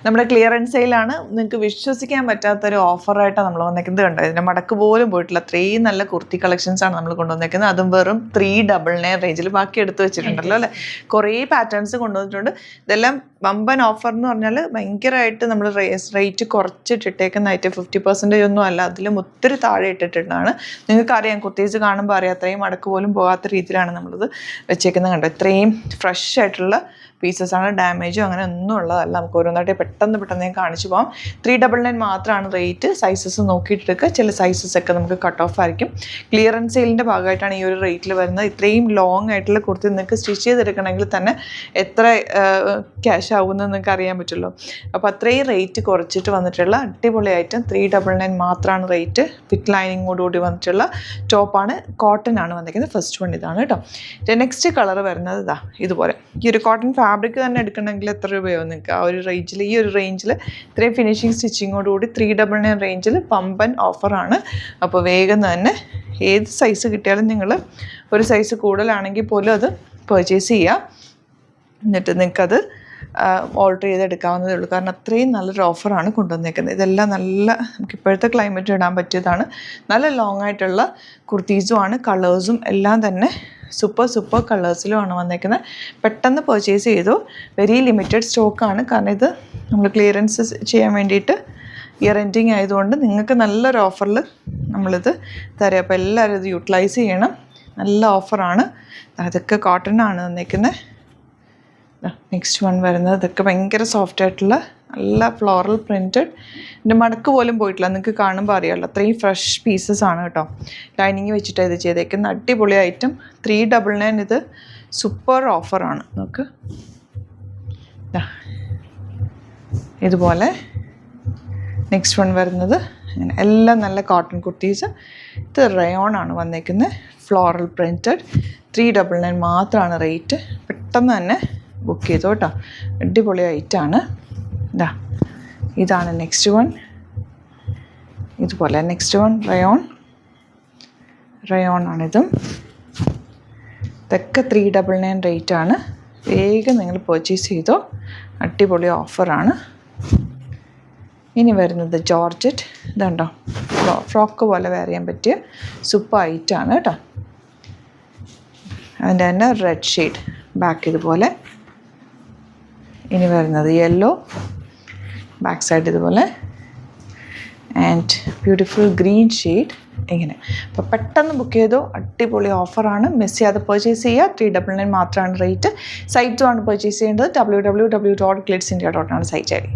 നമ്മുടെ ക്ലിയറൻസ് സെയിലാണ്. നിങ്ങൾക്ക് വിശ്വസിക്കാൻ പറ്റാത്തൊരു ഓഫറായിട്ടാണ് നമ്മൾ വന്നേക്കുന്നത്. കണ്ടോ, ഇതിൻ്റെ മടക്ക് പോലും പോയിട്ടില്ല. അത്രയും നല്ല കുർത്തി കളക്ഷൻസാണ് നമ്മൾ കൊണ്ടുവന്നേക്കുന്നത്. അതും വെറും 399 റേഞ്ചിൽ. ബാക്കി എടുത്ത് വെച്ചിട്ടുണ്ടല്ലോ അല്ലേ, കുറേ പാറ്റേൺസ് കൊണ്ടുവന്നിട്ടുണ്ട്. ഇതെല്ലാം വമ്പൻ ഓഫർ എന്ന് പറഞ്ഞാൽ ഭയങ്കരമായിട്ട് നമ്മൾ റേറ്റ് കുറച്ചിട്ടിട്ടേക്കുന്നതായിട്ട് 50% ഒന്നും അല്ല, അതിലും ഒത്തിരി താഴെ ഇട്ടിട്ടുള്ളതാണ്. നിങ്ങൾക്കറിയാം, കുർത്തീസ് കാണുമ്പോൾ അറിയാം അത്രയും മടക്ക് പോലും പോകാത്ത രീതിയിലാണ് നമ്മളിത് വെച്ചേക്കുന്നത്. കണ്ടോ, ഇത്രയും ഫ്രഷ് ആയിട്ടുള്ള പീസസാണ്, ഡാമേജോ അങ്ങനെ ഒന്നും ഉള്ളതല്ല. നമുക്ക് ഓരോന്നായിട്ട് പെട്ടെന്ന് ഞാൻ കാണിച്ചു പോകാം. 399 മാത്രമാണ് റേറ്റ്. സൈസസ് നോക്കിയിട്ടെടുക്കുക. ചില സൈസസൊക്കെ നമുക്ക് കട്ട് ഓഫ് ആയിരിക്കും. ക്ലിയറൻസ് സെയിലിൻ്റെ ഭാഗമായിട്ടാണ് ഈ ഒരു റേറ്റിൽ വരുന്നത്. ഇത്രയും ലോങ് ആയിട്ടുള്ള കുർത്തി നിങ്ങൾക്ക് സ്റ്റിച്ച് ചെയ്തെടുക്കണമെങ്കിൽ തന്നെ എത്ര ക്യാഷ് ആവുമെന്ന് നിങ്ങൾക്ക് അറിയാൻ പറ്റുമല്ലോ. അപ്പോൾ അത്രയും റേറ്റ് കുറച്ചിട്ട് വന്നിട്ടുള്ള അടിപൊളിയായിട്ട് 399 മാത്രമാണ് റേറ്റ്. വിത്ത് ലൈനിങ്ങോടുകൂടി വന്നിട്ടുള്ള ടോപ്പാണ്. കോട്ടൺ ആണ് വന്നിരിക്കുന്നത്. ഫസ്റ്റ് വൺ ഇതാണ് കേട്ടോ. നെക്സ്റ്റ് കളർ വരുന്നത് ഇതാ ഇതുപോലെ. ഈ ഒരു കോട്ടൺ ഫാബ്രിക് തന്നെ എടുക്കണമെങ്കിൽ എത്ര രൂപയാവും നിങ്ങൾക്ക് ആ ഒരു റേഞ്ചിൽ? ഈ ഒരു റേഞ്ചിൽ ഇത്രയും ഫിനിഷിങ് സ്റ്റിച്ചിങ്ങോടുകൂടി 399 റേഞ്ചിൽ പമ്പൻ ഓഫറാണ്. അപ്പോൾ വേഗം തന്നെ ഏത് സൈസ് കിട്ടിയാലും നിങ്ങൾ ഒരു സൈസ് കൂടുതലാണെങ്കിൽ പോലും അത് പർച്ചേസ് ചെയ്യുക. എന്നിട്ട് നിങ്ങൾക്കത് ഓൾട്ടർ ചെയ്തെടുക്കാവുന്നതേ ഉള്ളൂ. കാരണം അത്രയും നല്ലൊരു ഓഫറാണ് കൊണ്ടുവന്നേക്കുന്നത്. ഇതെല്ലാം നല്ല നമുക്ക് ഇപ്പോഴത്തെ ക്ലൈമറ്റ് ഇടാൻ പറ്റിയതാണ്. നല്ല ലോങ് ആയിട്ടുള്ള കുർത്തീസുമാണ്. കളേഴ്സും എല്ലാം തന്നെ സൂപ്പർ കളേഴ്സിലുമാണ് വന്നേക്കുന്നത്. പെട്ടെന്ന് പർച്ചേസ് ചെയ്തു. വെരി ലിമിറ്റഡ് സ്റ്റോക്കാണ്. കാരണം ഇത് നമ്മൾ ക്ലിയറൻസ് ചെയ്യാൻ വേണ്ടിയിട്ട് ഇയർ എൻഡിങ് ആയതുകൊണ്ട് നിങ്ങൾക്ക് നല്ലൊരു ഓഫറിൽ നമ്മളിത് തരാം. അപ്പോൾ എല്ലാവരും ഇത് യൂട്ടിലൈസ് ചെയ്യണം. നല്ല ഓഫറാണ്. അതൊക്കെ കോട്ടനാണ് വന്നേക്കുന്നത്. നെക്സ്റ്റ് വൺ വരുന്നത് ഇതൊക്കെ ഭയങ്കര സോഫ്റ്റ് ആയിട്ടുള്ള നല്ല ഫ്ലോറൽ പ്രിൻറ്റഡ്. ഇതിൻ്റെ മടക്ക് പോലും പോയിട്ടില്ല. നിങ്ങൾക്ക് കാണുമ്പോൾ അറിയാമല്ലോ അത്രയും ഫ്രഷ് പീസസ് ആണ് കേട്ടോ. ലൈനിങ് വെച്ചിട്ട് ഇത് ചെയ്തേക്കുന്ന അടിപൊളി ഐറ്റം. 399 ഇത് സൂപ്പർ ഓഫറാണ്. നമുക്ക് ഇതുപോലെ നെക്സ്റ്റ് വൺ വരുന്നത് അങ്ങനെ എല്ലാം നല്ല കോട്ടൺ കുർത്തീസ്. ഇത് റയോൺ ആണ് വന്നേക്കുന്നത്. Floral printed. 399 മാത്രമാണ് റേറ്റ്. പെട്ടെന്ന് തന്നെ ബുക്ക് ചെയ്തോ കേട്ടോ. അടിപൊളി ഐറ്റാണ്. ഇതാണ് നെക്സ്റ്റ് വൺ. ഇതുപോലെ നെക്സ്റ്റ് വൺ റയോൺ ആണിതും. ഇതൊക്കെ 399 റേറ്റാണ്. വേഗം നിങ്ങൾ പർച്ചേസ് ചെയ്തോ. അടിപൊളി ഓഫറാണ്. ഇനി വരുന്നത് ജോർജറ്റ്. ഇതുണ്ടോ, ഫ്രോക്ക് പോലെ വെയർ ചെയ്യാൻ പറ്റിയ സൂപ്പർ ഐറ്റാണ് കേട്ടോ. അതിൻ്റെ തന്നെ റെഡ് ഷെയ്ഡ് ബാക്ക് ഇതുപോലെ. ഇനി വരുന്നത് യെല്ലോ, ബാക്ക് സൈഡ് ഇതുപോലെ. ആൻഡ് ബ്യൂട്ടിഫുൾ ഗ്രീൻ ഷെയ്ഡ് ഇങ്ങനെ. അപ്പോൾ പെട്ടെന്ന് ബുക്ക് ചെയ്തോ. അടിപൊളി ഓഫറാണ്. മിസ് ചെയ്യാതെ പർച്ചേസ് ചെയ്യുക. 399 മാത്രമാണ് റേറ്റ്. സൈറ്റുമാണ് പർച്ചേസ് ചെയ്യേണ്ടത്. www.glitzindia.com ആണ് സൈറ്റ് ഐ ഡി.